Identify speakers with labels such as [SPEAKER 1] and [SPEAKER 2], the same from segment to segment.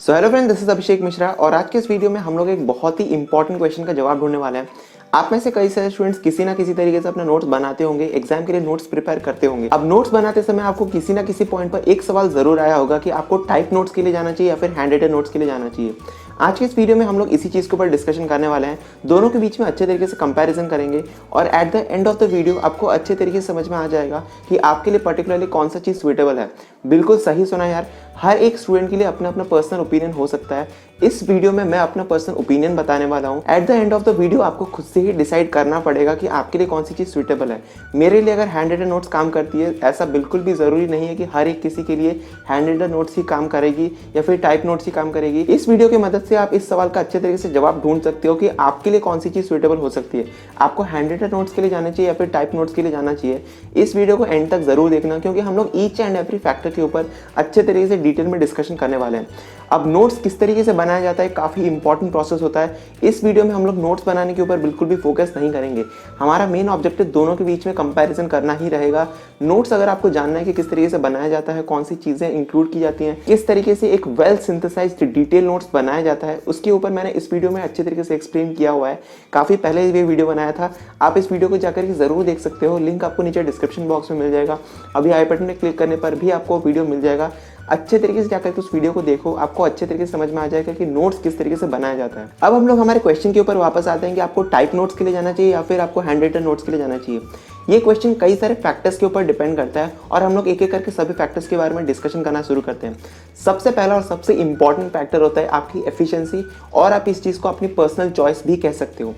[SPEAKER 1] So hello friend, this is Abhishek Mishra और आज के इस वीडियो में हम लोग एक बहुत ही इंपॉर्टेंट क्वेश्चन का जवाब ढूंढने वाले हैं। आप में से कई सारे स्टूडेंट्स किसी ना किसी तरीके से अपने नोट्स बनाते होंगे, एग्जाम के लिए नोट्स प्रिपेयर करते होंगे। अब नोट्स बनाते समय आपको किसी ना किसी पॉइंट पर एक सवाल जरूर आया होगा कि आपको टाइप नोट्स के लिए जाना चाहिए या फिर हैंड रिटन नोट्स के लिए जाना चाहिए। आज के इस वीडियो में हम लोग इसी चीज़ के ऊपर डिस्कशन करने वाले हैं। दोनों के बीच में अच्छे तरीके से कंपैरिजन करेंगे और at the end of the video आपको अच्छे तरीके से समझ में आ जाएगा कि आपके लिए पर्टिकुलरली कौन सा चीज़ सुइटेबल है। बिल्कुल सही सुना यार, हर एक स्टूडेंट के लिए अपना अपना पर्सनल ओपिनियन हो सकता है। इस वीडियो में मैं अपना पर्सनल ओपिनियन बताने वाला हूँ। At the end of the video आपको खुद से ही डिसाइड करना पड़ेगा कि आपके लिए कौन सी चीज़ सुइटेबल है। मेरे लिए अगर हैंड रिटन नोट्स काम करती है, ऐसा बिल्कुल भी ज़रूरी नहीं है कि हर एक किसी के लिए हैंड रिटन नोट्स ही काम करेगी या फिर टाइप नोट्स ही काम करेगी। इस वीडियो की मदद से आप इस सवाल का अच्छे तरीके से जवाब ढूंढ सकते हो कि आपके लिए कौन सी चीज़ सुइटेबल हो सकती है। आपको हैंड रिटन नोट्स के लिए जाना चाहिए या फिर टाइप नोट्स के लिए जाना चाहिए। इस वीडियो को एंड तक जरूर देखना, क्योंकि हम लोग ईच एंड एवरी फैक्टर के ऊपर अच्छे तरीके से डिटेल में डिस्कशन करने वाले हैं। अब नोट्स किस तरीके से बनाया जाता है, काफ़ी इंपॉर्टेंट प्रोसेस होता है। इस वीडियो में हम लोग नोट्स बनाने के ऊपर बिल्कुल भी फोकस नहीं करेंगे। हमारा मेन ऑब्जेक्टिव दोनों के बीच में कंपैरिजन करना ही रहेगा। नोट्स अगर आपको जानना है कि किस तरीके से बनाया जाता है, कौन सी चीज़ें इंक्लूड की जाती हैं, किस तरीके से एक वेल सिंथेसाइज्ड डिटेल नोट्स बनाया जाता है, उसके ऊपर मैंने इस वीडियो में अच्छे तरीके से एक्सप्लेन किया हुआ है। काफ़ी पहले ये वीडियो बनाया था, आप इस वीडियो को जाकर के ज़रूर देख सकते हो। लिंक आपको नीचे डिस्क्रिप्शन बॉक्स में मिल जाएगा। अभी आई बटन में क्लिक करने पर भी आपको वीडियो मिल जाएगा। अच्छे तरीके से जाकर के उस वीडियो को देखो, आपको अच्छे तरीके से समझ में आ जाएगा कि नोट्स किस तरीके से बनाया जाता है। अब हम लोग हमारे क्वेश्चन के ऊपर वापस आते हैं कि आपको टाइप नोट्स के लिए जाना चाहिए या फिर आपको हैंड रिटन नोट्स के लिए जाना चाहिए। ये क्वेश्चन कई सारे फैक्टर्स के ऊपर डिपेंड करता है और हम लोग एक एक करके सभी फैक्टर्स के बारे में डिस्कशन करना शुरू करते हैं। सबसे पहला और सबसे इंपॉर्टेंट फैक्टर होता है आपकी एफिशिएंसी, और आप इस चीज़ को अपनी पर्सनल चॉइस भी कह सकते हो।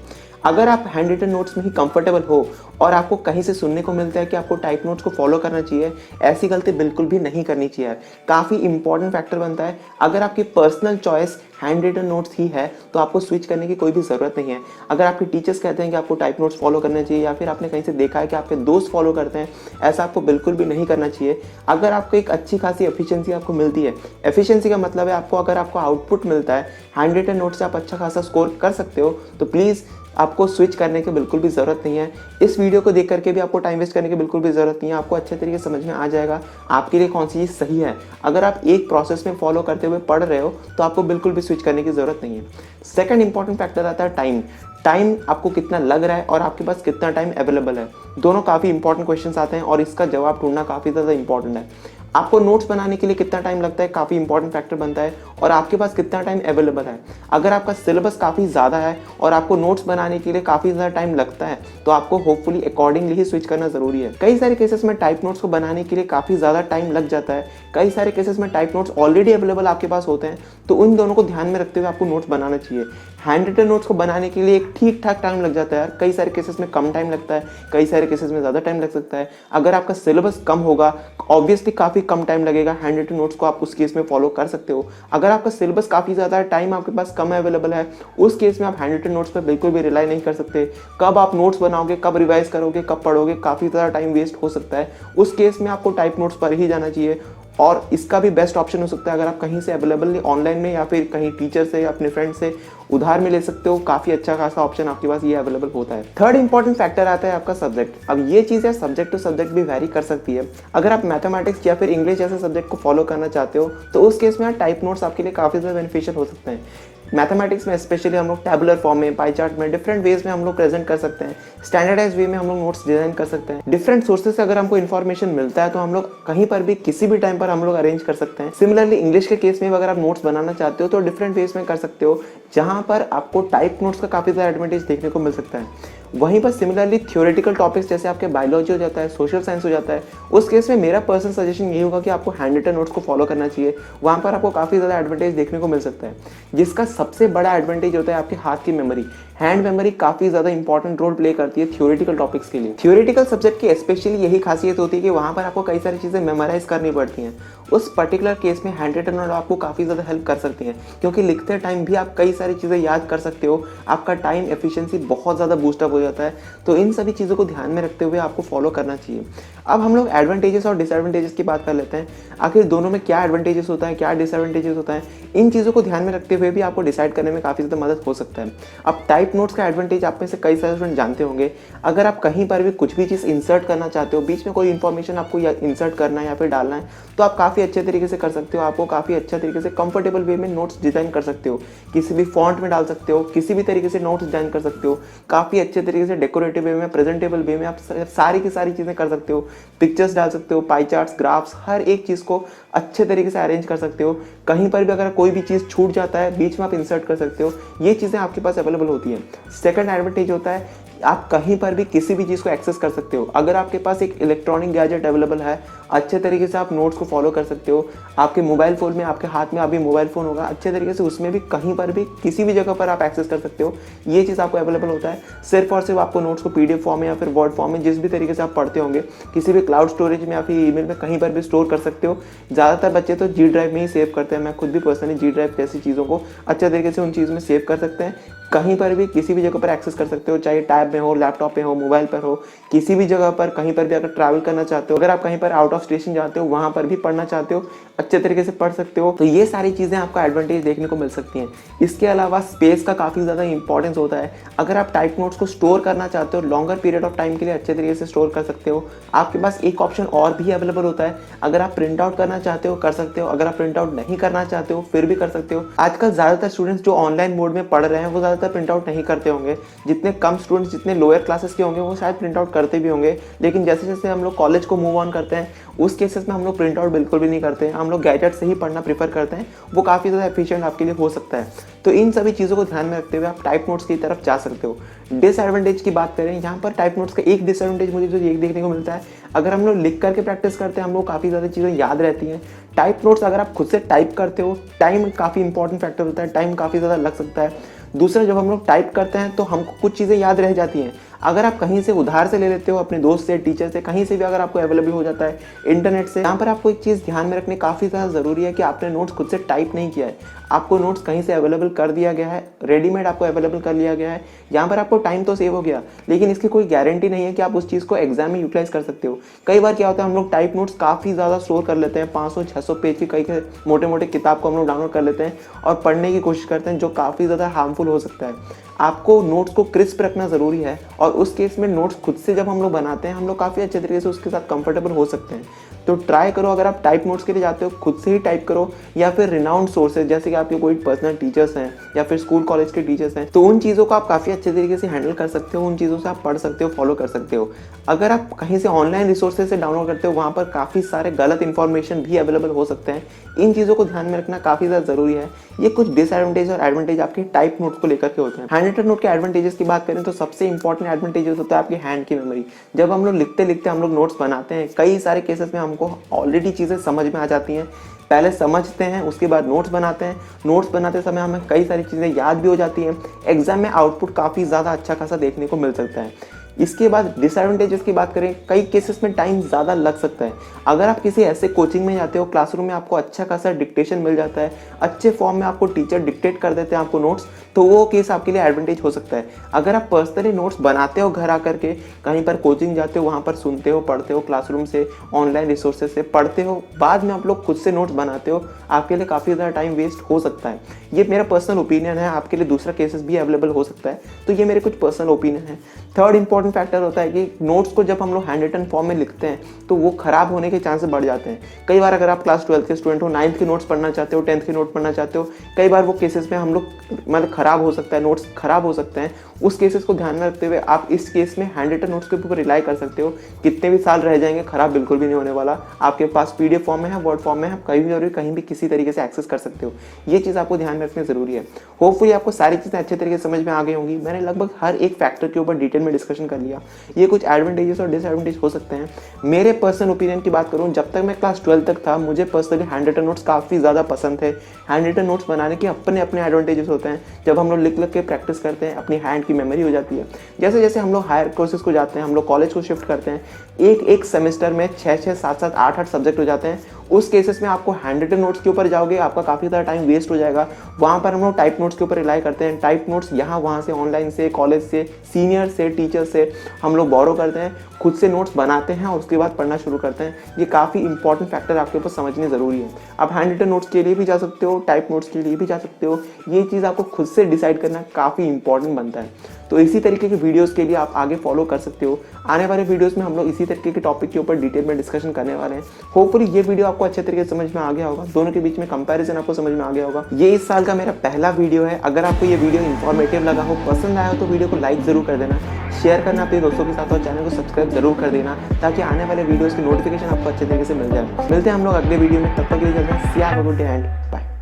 [SPEAKER 1] अगर आप हैंड रिटन नोट्स में ही कंफर्टेबल हो और आपको कहीं से सुनने को मिलता है कि आपको टाइप नोट्स को फॉलो करना चाहिए, ऐसी गलती बिल्कुल भी नहीं करनी चाहिए। काफ़ी इंपॉर्टेंट फैक्टर बनता है। अगर आपकी personal choice handwritten notes ही है तो आपको स्विच करने की कोई भी ज़रूरत नहीं है। अगर आपके टीचर्स कहते हैं कि आपको टाइप नोट्स फॉलो करना चाहिए या फिर आपने कहीं से देखा है कि आपके दोस्त फॉलो करते हैं, ऐसा आपको बिल्कुल भी नहीं करना चाहिए। अगर आपको एक अच्छी खासी एफिशिएंसी आपको मिलती है, एफिशिएंसी का मतलब है आपको अगर आपको आउटपुट मिलता है, हैंड रिटन नोट्स से आप अच्छा खासा स्कोर कर सकते हो, तो प्लीज़ आपको स्विच करने की बिल्कुल भी ज़रूरत नहीं है। इस वीडियो को देख करके भी आपको टाइम वेस्ट करने की बिल्कुल भी ज़रूरत नहीं है। आपको अच्छे तरीके से समझ में आ जाएगा आपके लिए कौन सी चीज़ सही है। अगर आप एक प्रोसेस में फॉलो करते हुए पढ़ रहे हो तो आपको बिल्कुल भी स्विच करने की ज़रूरत नहीं है। सेकंड इंपॉर्टेंट फैक्टर आता है टाइम। टाइम आपको कितना लग रहा है और आपके पास कितना टाइम अवेलेबल है। दोनों काफ़ी इंपॉर्टेंट क्वेश्चंस आते हैं और इसका जवाब ढूंढना काफ़ी ज़्यादा इंपॉर्टेंट है। आपको नोट्स बनाने के लिए कितना टाइम लगता है, काफ़ी इंपॉर्टेंट फैक्टर बनता है, और आपके पास कितना टाइम अवेलेबल है। अगर आपका सिलेबस काफ़ी ज़्यादा है और आपको नोट्स बनाने के लिए काफ़ी ज़्यादा टाइम लगता है तो आपको होपफुली अकॉर्डिंगली ही स्विच करना ज़रूरी है। कई सारे केसेस में टाइप नोट्स को बनाने के लिए काफ़ी ज़्यादा टाइम लग जाता है। कई सारे केसेस में टाइप नोट्स ऑलरेडी अवेलेबल आपके पास होते हैं, तो उन दोनों को ध्यान में रखते हुए आपको नोट्स बनाना चाहिए। हैंड रिटन नोट्स को बनाने के लिए एक ठीक ठाक टाइम लग जाता है यार। कई सारे केसेस में कम टाइम लगता है, कई सारे केसेस में ज़्यादा टाइम लग सकता है। अगर आपका सिलेबस कम होगा, ऑब्वियसली काफ़ी कम टाइम लगेगा। हैंड रिटन नोट्स को आप उस केस में फॉलो कर सकते हो। अगर आपका सिलेबस काफ़ी ज़्यादा है, टाइम आपके पास कम अवेलेबल है, उस केस में आप हैंड रिटन नोट्स पर बिल्कुल भी रिलाई नहीं कर सकते। कब आप नोट्स बनाओगे, कब रिवाइज करोगे, कब पढ़ोगे, काफ़ी ज़्यादा टाइम वेस्ट हो सकता है। उस केस में आपको टाइप नोट्स पर ही जाना चाहिए। और इसका भी बेस्ट ऑप्शन हो सकता है अगर आप कहीं से अवेलेबल ऑनलाइन में या फिर कहीं टीचर से, अपने फ्रेंड से उधार में ले सकते हो। काफ़ी अच्छा खासा ऑप्शन आपके पास ये अवेलेबल होता है। थर्ड इंपॉर्टेंट फैक्टर आता है आपका सब्जेक्ट। अब ये चीज़ है सब्जेक्ट टू सब्जेक्ट भी वैरी कर सकती है। अगर आप मैथमेटिक्स या फिर इंग्लिश जैसे सब्जेक्ट को फॉलो करना चाहते हो तो उस केस में टाइप नोट्स आपके लिए काफ़ी ज़्यादा बेनिफिशियल हो सकते हैं। मैथमेटिक्स में स्पेशली हम लोग टैबुलर फॉर्म में, पाई चार्ट में, डिफरेंट वेज में हम लोग प्रेजेंट कर सकते हैं। स्टैंडर्डाइज वे में हम लोग नोट्स डिजाइन कर सकते हैं। डिफरेंट सोर्सेज से अगर हमको इन्फॉर्मेशन मिलता है तो हम लोग कहीं पर भी किसी भी टाइम पर हम लोग अरेंज कर सकते हैं। सिमिलरली इंग्लिश के केस में अगर आप नोट्स बनाना चाहते हो तो डिफरेंट वेज में कर सकते हो, जहाँ पर आपको टाइप नोट्स का काफ़ी ज़्यादा एडवांटेज देखने को मिल सकता है। वहीं पर सिमिलरली थ्योरेटिकल टॉपिक्स जैसे आपके बायोलॉजी हो जाता है, सोशल साइंस हो जाता है, उस केस में मेरा पर्सनल सजेशन यही होगा कि आपको हैंड रिटन नोट्स को फॉलो करना चाहिए। वहाँ पर आपको काफ़ी ज़्यादा एडवांटेज देखने को मिल सकता है, जिसका सबसे बड़ा एडवांटेज होता है आपके हाथ की मेमोरी। हैंड मेमोरी काफ़ी ज़्यादा इंपॉर्टेंट रोल प्ले करती है थ्योरेटिकल टॉपिक्स के लिए। थ्योरेटिकल सब्जेक्ट की स्पेशली यही खासियत होती है कि वहाँ पर आपको कई सारी चीज़ें मेमोराइज करनी पड़ती हैं। उस पर्टिकुलर केस में हैंड रिटन नोट आपको काफ़ी ज़्यादा हेल्प कर सकती हैं, क्योंकि लिखते टाइम भी आप कई सारी चीज़ें याद कर सकते हो। आपका टाइम एफिशिएंसी बहुत ज़्यादा बूस्टअप हो जाता है। तो इन सभी चीज़ों को ध्यान में रखते हुए आपको फॉलो करना चाहिए। अब हम लोग एडवांटेजेस और डिसएडवांटेजेस की बात कर लेते हैं। आखिर दोनों में क्या एडवांटेजेस होता है, क्या डिसएडवांटेजेस होता है, इन चीज़ों को ध्यान में रखते हुए भी आपको डिसाइड करने में काफ़ी ज़्यादा मदद हो सकता है। अब टाइप टाइप नोट्स का एडवांटेज आप में से कई सारे स्टूडेंट जानते होंगे। अगर आप कहीं पर भी कुछ भी चीज़ इंसर्ट करना चाहते हो, बीच में कोई इन्फॉर्मेशन आपको इंसर्ट करना है या फिर डालना है, तो आप काफ़ी अच्छे तरीके से कर सकते हो। आपको काफ़ी अच्छा तरीके से कंफर्टेबल वे में नोट्स डिज़ाइन कर सकते हो, किसी भी फॉन्ट में डाल सकते हो, किसी भी तरीके से नोट्स डिज़ाइन कर सकते हो। काफ़ी अच्छे तरीके से डेकोरेटिव वे में, प्रेजेंटेबल वे में आप सारी की सारी चीज़ें कर सकते हो। पिक्चर्स डाल सकते हो, पाई चार्ट्स, ग्राफ्स, हर एक चीज़ को अच्छे तरीके से अरेंज कर सकते हो। कहीं पर भी अगर कोई भी चीज़ छूट जाता है, बीच में आप इंसर्ट कर सकते हो। ये चीज़ें आपके पास अवेलेबल होती हैं। सेकंड एडवांटेज होता है आप कहीं पर भी किसी भी चीज़ को एक्सेस कर सकते हो। अगर आपके पास एक इलेक्ट्रॉनिक गैजेट अवेलेबल है, अच्छे तरीके से आप नोट्स को फॉलो कर सकते हो। आपके मोबाइल फ़ोन में, आपके हाथ में अभी मोबाइल फ़ोन होगा, अच्छे तरीके से उसमें भी कहीं पर भी किसी भी जगह पर आप एक्सेस कर सकते हो। ये चीज़ आपको अवेलेबल होता है। सिर्फ और सिर्फ आपको नोट्स को पीडीएफ फॉर्म में या फिर वर्ड फॉर्म में, जिस भी तरीके से आप पढ़ते होंगे, किसी भी क्लाउड स्टोरेज में या फिर ईमेल में कहीं पर भी स्टोर कर सकते हो। ज़्यादातर बच्चे तो जी ड्राइव में ही सेव करते हैं। मैं खुद भी पर्सनली जी ड्राइव जैसी चीज़ों को अच्छे तरीके से उन चीज़ों में सेव कर सकते हैं। कहीं पर भी किसी भी जगह पर एक्सेस कर सकते हो, चाहे टैब में हो, लैपटॉप पे हो, मोबाइल पर हो, किसी भी जगह पर कहीं पर भी अगर ट्रैवल करना चाहते हो, अगर आप कहीं पर आउट ऑफ स्टेशन जाते हो, वहाँ पर भी पढ़ना चाहते हो, अच्छे तरीके से पढ़ सकते हो। तो ये सारी चीज़ें आपको एडवांटेज देखने को मिल सकती हैं। इसके अलावा स्पेस का काफ़ी ज़्यादा इंपॉर्टेंस होता है। अगर आप टाइप नोट्स को स्टोर करना चाहते हो, लॉन्गर पीरियड ऑफ टाइम के लिए अच्छे तरीके से स्टोर कर सकते हो। आपके पास एक ऑप्शन और भी अवेलेबल होता है। अगर आप प्रिंट आउट करना चाहते हो, कर सकते हो। अगर आप प्रिंट आउट नहीं करना चाहते हो, फिर भी कर सकते हो। आजकल ज़्यादातर स्टूडेंट्स जो ऑनलाइन मोड में पढ़ रहे हैं, वो ज़्यादातर प्रिंट आउट नहीं करते होंगे। जितने कम स्टूडेंट्स, जितने लोअर क्लासेस के होंगे, वो शायद प्रिंट आउट करते भी होंगे। लेकिन जैसे जैसे हम लोग कॉलेज को मूव ऑन करते हैं, उस केसेस में हम लोग प्रिंट आउट बिल्कुल भी नहीं करते हैं। हम लोग गैजेट से ही पढ़ना प्रीफर करते हैं। वो काफ़ी ज़्यादा एफिशिएंट आपके लिए हो सकता है। तो इन सभी चीज़ों को ध्यान में रखते हुए आप टाइप नोट्स की तरफ जा सकते हो। डिसएडवांटेज की बात करें, यहाँ पर टाइप नोट्स का एक डिसएडवांटेज मुझे जो ये देखने को मिलता है, अगर हम लोग लिख करके प्रैक्टिस करते हैं, हम लोग काफ़ी ज़्यादा चीज़ें याद रहती हैं। टाइप नोट्स अगर आप खुद से टाइप करते हो, टाइम काफ़ी इंपॉर्टेंट फैक्टर होता है। टाइम काफ़ी ज़्यादा लग सकता है। दूसरा, जब हम लोग टाइप करते हैं तो हमको कुछ चीज़ें याद रह जाती हैं। अगर आप कहीं से उधार से ले लेते हो, अपने दोस्त से, टीचर से, कहीं से भी अगर आपको अवेलेबल हो जाता है, इंटरनेट से, यहाँ पर आपको एक चीज़ ध्यान में रखनी काफ़ी ज़्यादा ज़रूरी है कि आपने नोट्स खुद से टाइप नहीं किया है। आपको नोट्स कहीं से अवेलेबल कर दिया गया है, रेडीमेड आपको अवेलेबल कर लिया गया है। यहाँ पर आपको टाइम तो सेव हो गया, लेकिन इसकी कोई गारंटी नहीं है कि आप उस चीज़ को एग्जाम में यूटिलाइज कर सकते हो। कई बार क्या होता है, हम लोग टाइप नोट्स काफ़ी ज़्यादा स्टोर कर लेते हैं। 500-600 पेज की कई मोटे मोटे किताब को हम लोग डाउनलोड कर लेते हैं और पढ़ने की कोशिश करते हैं, जो काफ़ी ज़्यादा हार्मफुल हो सकता है। आपको नोट्स को क्रिस्प रखना ज़रूरी है। और उस केस में नोट्स खुद से जब हम लोग बनाते हैं, हम लोग काफ़ी अच्छे तरीके से उसके साथ कंफर्टेबल हो सकते हैं। तो ट्राई करो, अगर आप टाइप नोट्स के लिए जाते हो, खुद से ही टाइप करो, या फिर रिनाउंड सोर्सेज जैसे कि आपके कोई पर्सनल टीचर्स हैं या फिर स्कूल कॉलेज के टीचर्स हैं, तो उन चीज़ों को आप काफ़ी अच्छे तरीके से हैंडल कर सकते हो। उन चीज़ों से आप पढ़ सकते हो, फॉलो कर सकते हो। अगर आप कहीं से ऑनलाइन रिसोर्सेज से डाउनलोड करते हो, वहाँ पर काफ़ी सारे गलत इन्फॉर्मेशन भी अवेलेबल हो सकते हैं। इन चीज़ों को ध्यान में रखना काफ़ी ज़्यादा ज़रूरी है। ये कुछ डिसएडवांटेज और एडवांटेज आपके टाइप नोट को लेकर के होते हैं। हैंड रिटन नोट के एडवांटेजेस की बात करें तो सबसे इंपॉर्टेंट एडवांटेजेस होता है आपकी हैंड की मेमोरी। जब हम लोग लिखते लिखते हम लोग नोट्स बनाते हैं, कई सारे केसेस में हमको ऑलरेडी चीज़ें समझ में आ जाती हैं। पहले समझते हैं, उसके बाद नोट्स बनाते हैं। नोट्स बनाते समय हमें कई सारी चीज़ें याद भी हो जाती हैं। एग्जाम में आउटपुट काफ़ी ज़्यादा अच्छा खासा देखने को मिल सकता है। इसके बाद डिसएडवांटेजेस की बात करें, कई केसेस में टाइम ज़्यादा लग सकता है। अगर आप किसी ऐसे कोचिंग में जाते हो, क्लासरूम में आपको अच्छा खासा डिक्टेशन मिल जाता है, अच्छे फॉर्म में आपको टीचर डिक्टेट कर देते हैं आपको नोट्स, तो वो केस आपके लिए एडवांटेज हो सकता है। अगर आप पर्सनली नोट्स बनाते हो घर आकर के, कहीं पर कोचिंग जाते हो, वहाँ पर सुनते हो, पढ़ते हो, क्लासरूम से, ऑनलाइन रिसोर्सेज से पढ़ते हो, बाद में आप लोग खुद से नोट्स बनाते हो, आपके लिए काफ़ी ज़्यादा टाइम वेस्ट हो सकता है। ये मेरा पर्सनल ओपिनियन है। आपके लिए दूसरा केसेस भी अवेलेबल हो सकता है, तो ये मेरे कुछ पर्सनल ओपिनियन है। थर्ड इंपॉर्टेंट फैक्टर होता है कि नोट्स को जब हम लोग हैंड रिटन फॉर्म में लिखते हैं, तो वो खराब होने के चांसेस बढ़ जाते हैं। कई बार अगर आप क्लास 12th के स्टूडेंट हो, 9th के नोट्स पढ़ना चाहते हो, 10th के नोट पढ़ना चाहते हो, कई बार वो केसेस में हम लोग मतलब खराब हो सकता है, नोट्स खराब हो सकते हैं। उस केसेस को ध्यान में रखते हुए आप इस केस में हैंड रिटन नोट्स के ऊपर रिलाई कर सकते हो। कितने भी साल रह जाएंगे, खराब बिल्कुल भी नहीं होने वाला। आपके पास पीडीएफ फॉर्म में है, वर्ड फॉर्म में है, कहीं भी और कहीं भी किसी तरीके से एक्सेस कर सकते हो। ये चीज़ आपको ध्यान में रखनी जरूरी है। होपफुली आपको सारी चीज़ें अच्छे तरीके से समझ में आ गई होंगी। मैंने लगभग हर एक फैक्टर के ऊपर डिटेल में डिस्कशन कर लिया। ये कुछ एडवांटेजेस और डिसएडवांटेज हो सकते हैं। मेरे पर्सनल ओपिनियन की बात करूँ, जब तक मैं क्लास 12 तक था, मुझे पर्सनली हैंड रिटन नोट्स काफ़ी ज़्यादा पसंद थे। हैंड रिटन नोट्स बनाने के अपने अपने एडवांटेजेस होते हैं। जब हम लोग लिख लिख के प्रैक्टिस करते हैं, अपनी हैंड की मेमोरी हो जाती है। जैसे जैसे हम लोग हायर कोर्सेज को जाते हैं, हम लोग कॉलेज को शिफ्ट करते हैं, एक एक सेमेस्टर में 6-6, 7-7, 8-8 सब्जेक्ट हो जाते हैं। उस केसेस में आपको हैंड रिटन नोट्स के ऊपर जाओगे, आपका काफ़ी ज़्यादा टाइम वेस्ट हो जाएगा। वहाँ पर हम लोग टाइप नोट्स के ऊपर रिलाई करते हैं। टाइप नोट्स यहाँ वहाँ से ऑनलाइन से, कॉलेज से, सीनियर से, टीचर से हम लोग बोरो करते हैं, खुद से नोट्स बनाते हैं और उसके बाद पढ़ना शुरू करते हैं। ये काफ़ी इंपॉर्टेंट फैक्टर आपके ऊपर समझने ज़रूरी है। आप हैंड रिटन नोट्स के लिए भी जा सकते हो, टाइप नोट्स के लिए भी जा सकते हो। ये चीज़ आपको खुद से डिसाइड करना काफ़ी इंपॉर्टेंट बनता है। तो इसी तरीके के वीडियोस के लिए आप आगे फॉलो कर सकते हो। आने वाले वीडियोस में हम लोग इसी तरीके के टॉपिक के ऊपर डिटेल में डिस्कशन करने वाले हैं। होपफुली ये वीडियो आपको अच्छे तरीके से समझ में आ गया होगा, दोनों के बीच में कंपैरिजन आपको समझ में आ गया होगा। ये इस साल का मेरा पहला वीडियो है। अगर आपको ये वीडियो इन्फॉर्मेटिव लगा हो, पसंद आया हो, तो वीडियो को लाइक जरूर कर देना, शेयर करना अपने दोस्तों के साथ और चैनल को सब्सक्राइब जरूर कर देना, ताकि आने वाले वीडियोस की नोटिफिकेशन आपको अच्छे तरीके से मिल जाए। मिलते हैं हम लोग अगले वीडियो में, तब तक के लिए चलते हैं। See you, have a good day and bye.